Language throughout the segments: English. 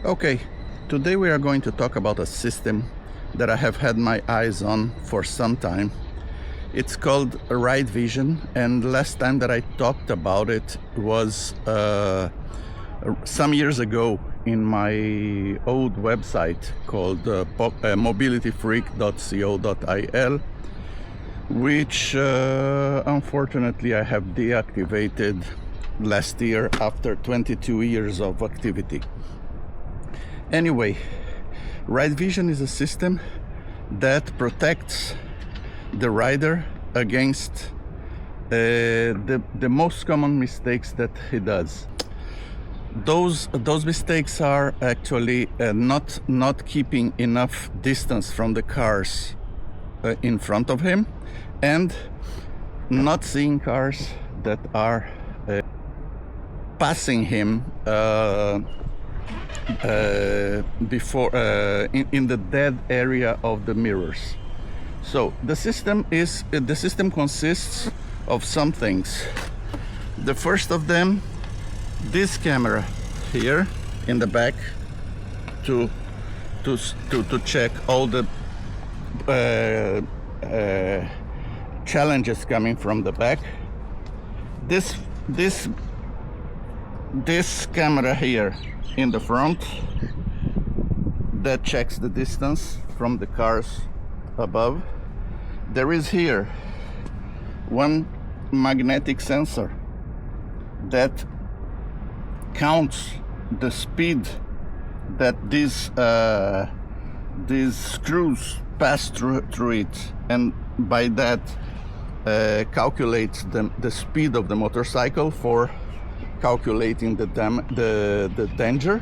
Okay, today we are going to talk about a system that I have had my eyes on for some time. It's called Ride Vision, and the last time that I talked about it was some years ago in my old website called mobilityfreak.co.il, which unfortunately I have deactivated last year after 22 years of activity. Anyway, Ride Vision is a system that protects the rider against the most common mistakes that he does. Those mistakes are actually not keeping enough distance from the cars in front of him, and not seeing cars that are passing him before in the dead area of the mirrors. So the system consists of some things. The first of them, this camera here in the back to check all the challenges coming from the back. This camera here in the front that checks the distance from the cars above. There is here one magnetic sensor that counts the speed that these screws pass through it, and by that calculates the speed of the motorcycle for calculating the danger.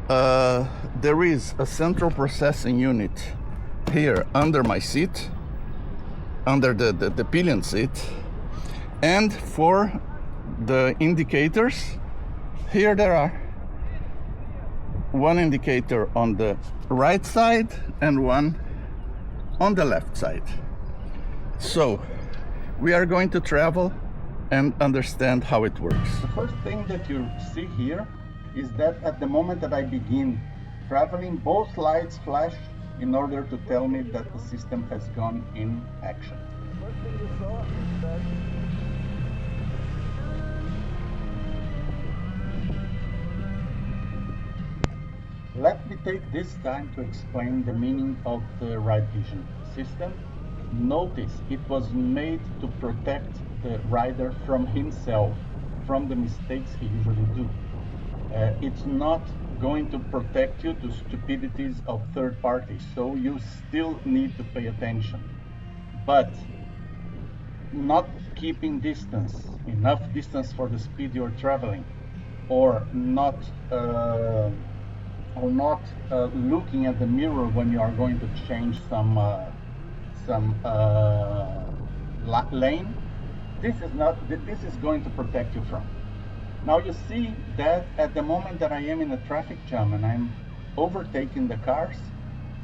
There is a central processing unit here under my seat, under the pillion seat, and for the indicators, here there are one indicator on the right side and one on the left side. So we are going to travel and understand how it works. The first thing that you see here is that at the moment that I begin traveling, both lights flash in order to tell me that the system has gone in action. First thing you saw is that let me take this time to explain the meaning of the Ride Vision system. Notice it was made to protect the rider from himself, from the mistakes he usually do. It's not going to protect you to stupidities of third parties, so you still need to pay attention. But not keeping distance, enough distance for the speed you're traveling, or not looking at the mirror when you are going to change some lane, this is going to protect you from. Now you see that at the moment that I am in a traffic jam and I'm overtaking the cars,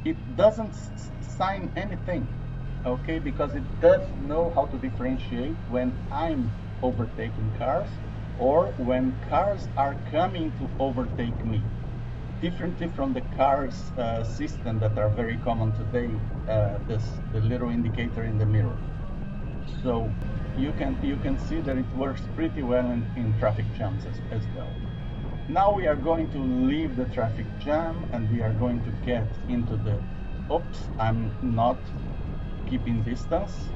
it doesn't sign anything, okay, because it does know how to differentiate when I'm overtaking cars or when cars are coming to overtake me. Differently from the cars system that are very common today, the little indicator in the mirror. So you can see that it works pretty well in traffic jams as well. Now we are going to leave the traffic jam and we are going to get into the, oops, I'm not keeping distance.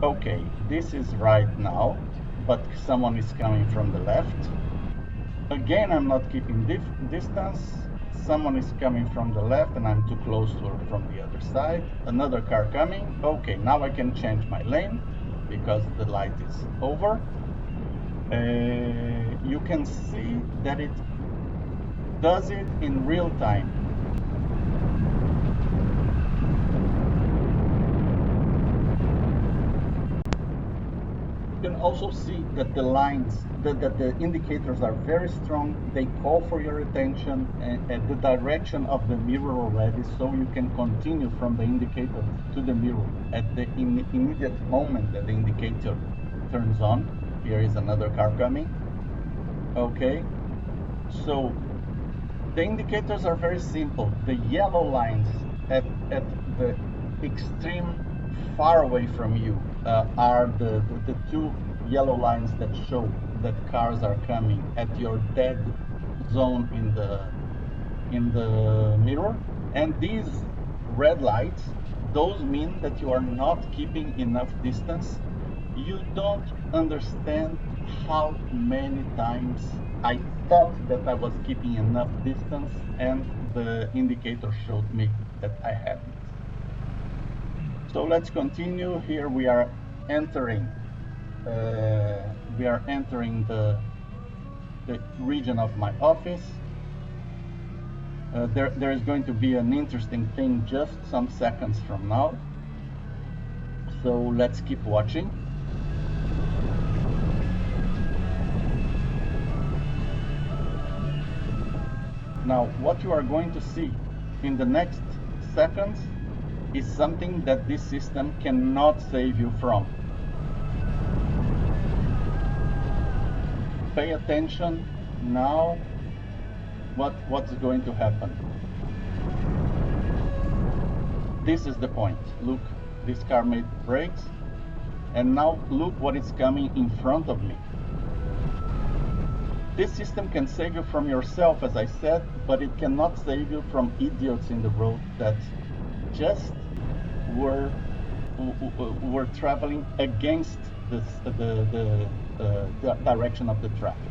Okay, this is right now, but someone is coming from the left. Again, I'm not keeping distance. Someone is coming from the left and I'm too close to her from the other side. Another car coming. Okay, now I can change my lane because the light is over. You can see that it does it in real time. You can also see that the lines, that the indicators are very strong. They call for your attention at the direction of the mirror already, so you can continue from the indicator to the mirror at the immediate moment that the indicator turns on. Here is another car coming. Okay, so the indicators are very simple. The yellow lines at the extreme far away from you are the two yellow lines that show that cars are coming at your dead zone in the mirror. And these red lights, those mean that you are not keeping enough distance. You don't understand how many times I thought that I was keeping enough distance and the indicator showed me that I hadn't. So let's continue. Here we are entering the region of my office. There is going to be an interesting thing just some seconds from now. So let's keep watching. Now, what you are going to see in the next seconds is something that this system cannot save you from. Pay attention now. What's going to happen? This is the point. Look, this car made brakes, and now look what is coming in front of me. This system can save you from yourself, as I said, but it cannot save you from idiots in the road that just were traveling against the direction of the traffic.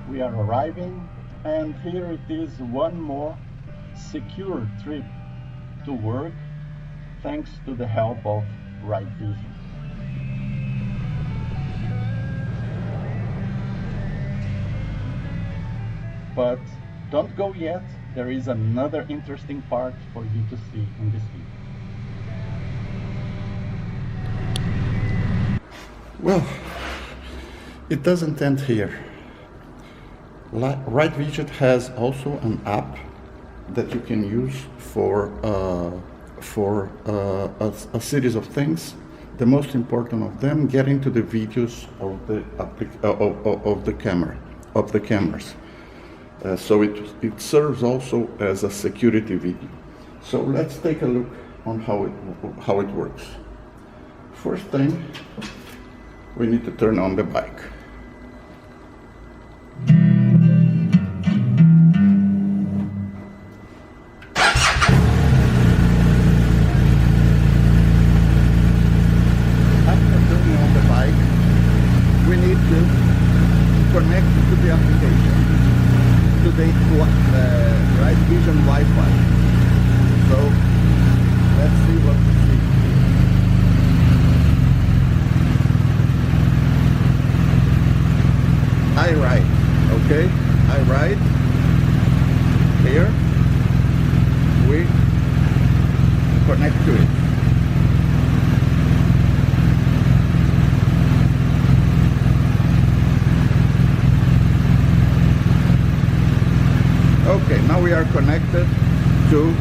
We are arriving, and here it is, one more secure trip to work thanks to the help of Ride Vision. But don't go yet, there is another interesting part for you to see in this video. Well, it doesn't end here. Ride Vision has also an app that you can use for a series of things. The most important of them, getting to the videos of the cameras. So it serves also as a security video. So let's take a look on how it works. First thing, we need to turn on the bike. After turning on the bike, we need to connect to the application, to the Ride Vision Wi-Fi. So let's see what we see. iRide, okay? iRide. Here we connect to it. Okay, now we are connected to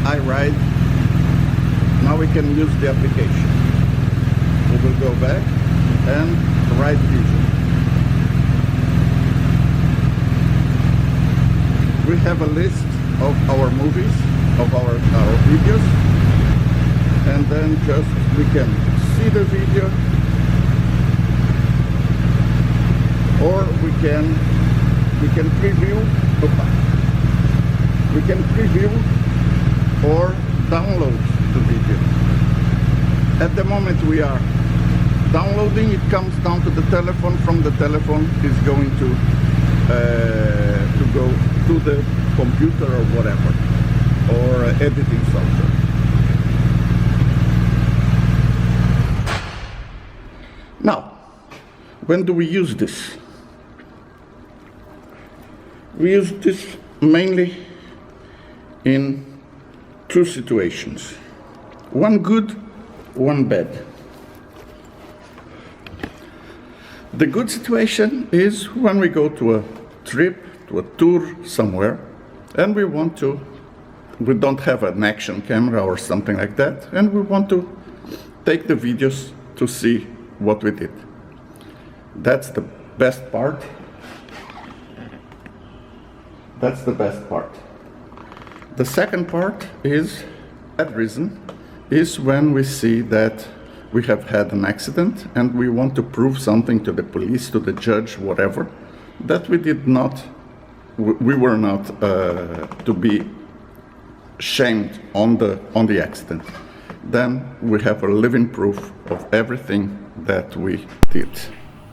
iRide. Now we can use the application. We will go back and Ride Vision. We have a list of our movies, of our videos, and then just we can see the video, or we can preview. We can preview or download the video. At the moment we are downloading, it comes down to the telephone. From the telephone is going to go to the computer or whatever, or editing software. Now, when do we use this? We use this mainly in two situations. One good, one bad. The good situation is when we go to a trip, to a tour somewhere, and we don't have an action camera or something like that, and we want to take the videos to see what we did. That's the best part. That's the best part. The second part is, that reason, is when we see that we have had an accident and we want to prove something to the police, to the judge, whatever, that we did not, we were not to be shamed on the accident. Then we have a living proof of everything that we did.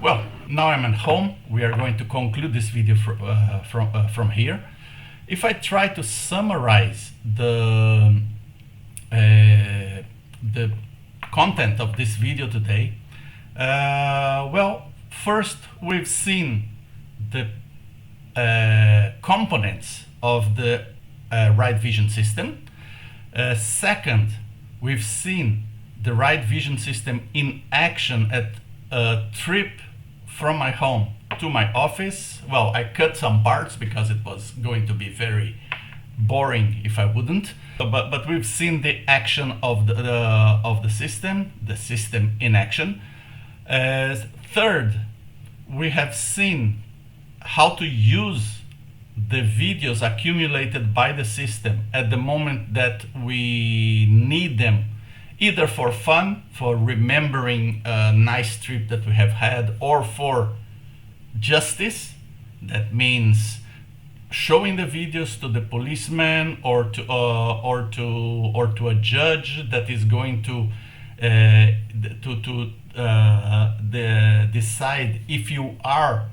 Well, now I'm at home. We are going to conclude this video from here. If I try to summarize the content of this video today, well, first we've seen the components of the Ride Vision system. Second, we've seen the Ride Vision system in action at a trip from my home to my office. Well, I cut some parts because it was going to be very boring if I wouldn't. But we've seen the action of the system in action. Third, we have seen how to use the videos accumulated by the system at the moment that we need them, either for fun, for remembering a nice trip that we have had, or for justice. That means showing the videos to the policeman or to a judge that is going to decide if you are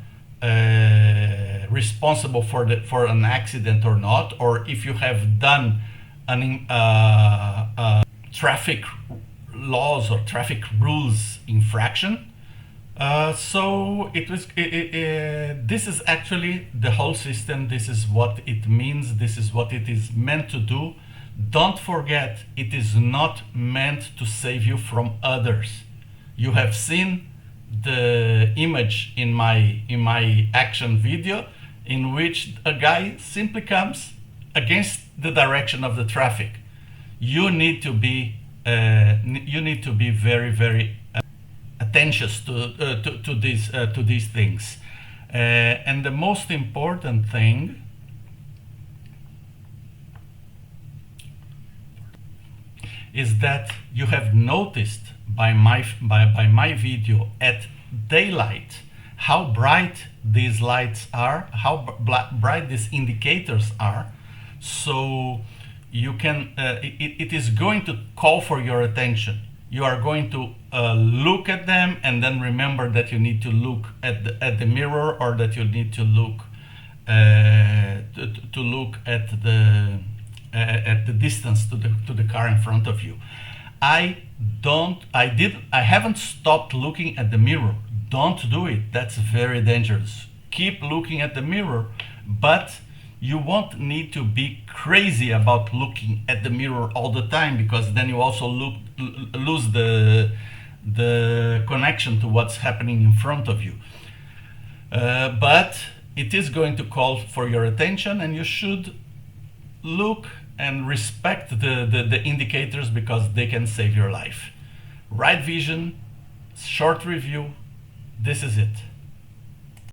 responsible for an accident or not, or if you have done an traffic laws or traffic rules infraction. So this is actually the whole system. This is what it means. This is what it is meant to do. Don't forget, it is not meant to save you from others. You have seen the image in my action video in which a guy simply comes against the direction of the traffic. You need to be very, very attention to these things, and the most important thing is that you have noticed by my video at daylight how bright these lights are, how bright these indicators are. So you can it is going to call for your attention. You are going to look at them and then remember that you need to look at the mirror, or that you need to look to look at the distance to the car in front of you. I haven't stopped looking at the mirror. Don't do it. That's very dangerous. Keep looking at the mirror, but you won't need to be crazy about looking at the mirror all the time, because then you also lose the connection to what's happening in front of you. But it is going to call for your attention, and you should look and respect the indicators, because they can save your life. Ride Vision, short review. This is it.